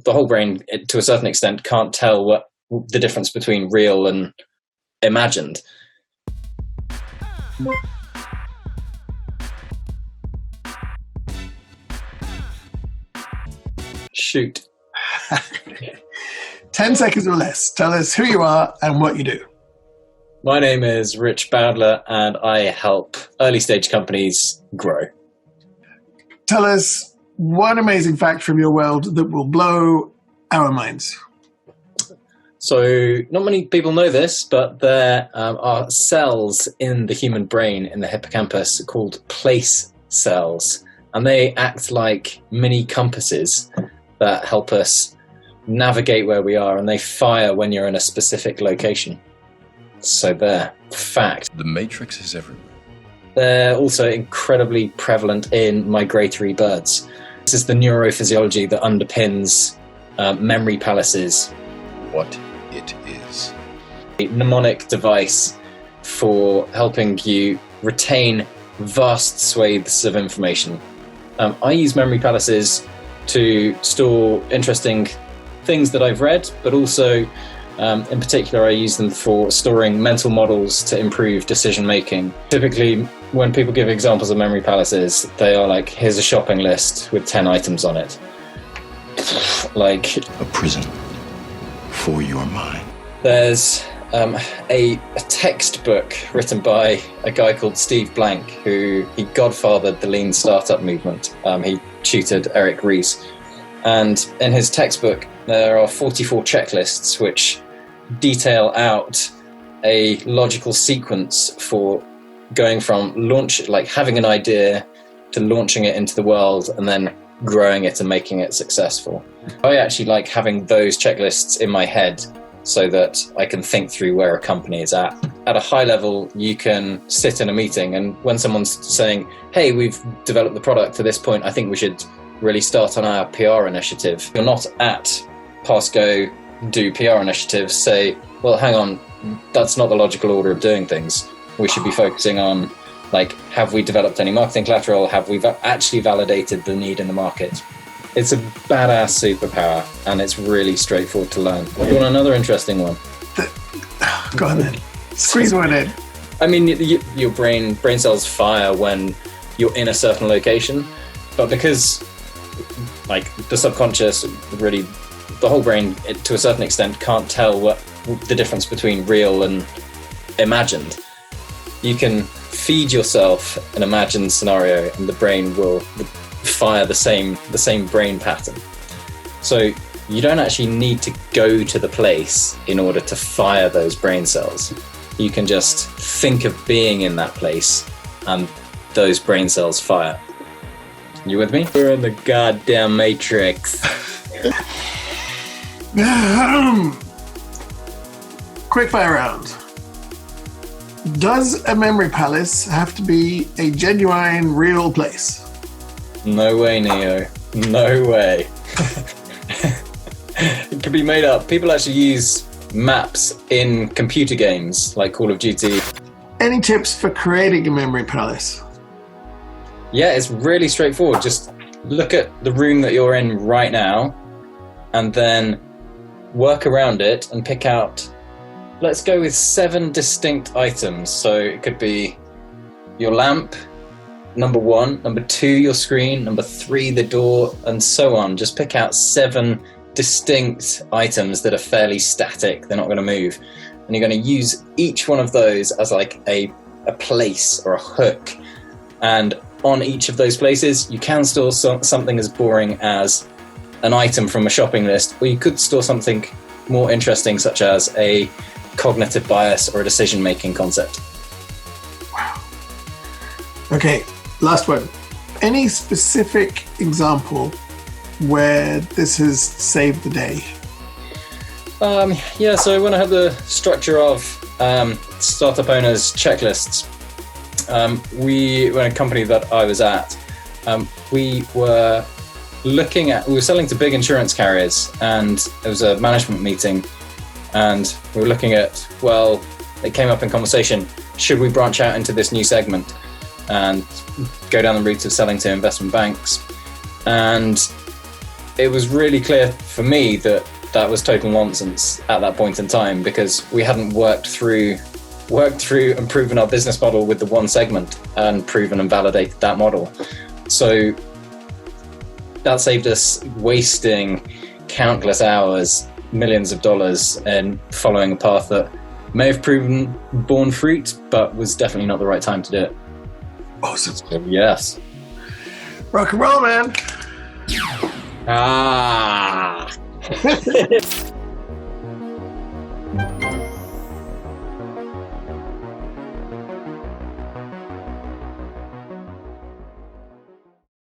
the whole brain, to a certain extent, can't tell what the difference between real and imagined. Shoot. 10 seconds or less. Tell us who you are and what you do. My name is Rich Bowdler, and I help early stage companies grow. Tell us one amazing fact from your world that will blow our minds. So not many people know this, but there are cells in the human brain, in the hippocampus, called place cells. And they act like mini compasses that help us navigate where we are, and they fire when you're in a specific location. So there, fact. The matrix is everywhere. They're also incredibly prevalent in migratory birds. This is the neurophysiology that underpins memory palaces. What it is. A mnemonic device for helping you retain vast swathes of information. I use memory palaces to store interesting things that I've read, but also in particular I use them for storing mental models to improve decision making. Typically when people give examples of memory palaces, they are like, here's a shopping list with 10 items on it. Like a prison for your mind. There's a textbook written by a guy called Steve Blank, who he godfathered the lean startup movement. He tutored Eric Ries. And in his textbook, there are 44 checklists which detail out a logical sequence for going from having an idea to launching it into the world and then growing it and making it successful. I actually like having those checklists in my head so that I can think through where a company is at. At a high level, you can sit in a meeting, and when someone's saying, hey, we've developed the product to this point, I think we should really start on our PR initiative. You're not at Passgo, do PR initiatives, say, well, hang on, that's not the logical order of doing things. We should be focusing on, like, have we developed any marketing collateral? Have we actually validated the need in the market? It's a badass superpower, and it's really straightforward to learn. You want another interesting one? Go on then. Squeeze one in. I mean, your brain cells fire when you're in a certain location, but because, like, the subconscious, really, the whole brain, to a certain extent, can't tell what the difference between real and imagined. You can feed yourself an imagined scenario, and the brain will fire the same brain pattern. So you don't actually need to go to the place in order to fire those brain cells. You can just think of being in that place, and those brain cells fire. You with me? We're in the goddamn matrix. Quick fire round. Does a memory palace have to be a genuine, real place? No way, Neo. No way. It can be made up. People actually use maps in computer games like Call of Duty. Any tips for creating a memory palace? Yeah, it's really straightforward. Just look at the room that you're in right now and then work around it and pick out, let's go with 7 distinct items. So it could be your lamp, number 1, number 2, your screen, number 3, the door, and so on. Just pick out 7 distinct items that are fairly static. They're not going to move. And you're going to use each one of those as like a place or a hook. And on each of those places, you can store something as boring as an item from a shopping list, or you could store something more interesting, such as a cognitive bias or a decision-making concept. Wow. Okay, last one. Any specific example where this has saved the day? Yeah, so when I had the structure of startup owners' checklists, we were in a company that I was at. We were selling to big insurance carriers, and it was a management meeting, and we were looking at, well, it came up in conversation, should we branch out into this new segment and go down the route of selling to investment banks? And it was really clear for me that that was total nonsense at that point in time, because we hadn't worked through and proven our business model with the one segment and proven and validated that model. So that saved us wasting countless hours, millions of dollars, and following a path that may have proven borne fruit, but was definitely not the right time to do it. Awesome. So, yes. Rock and roll, man. Ah.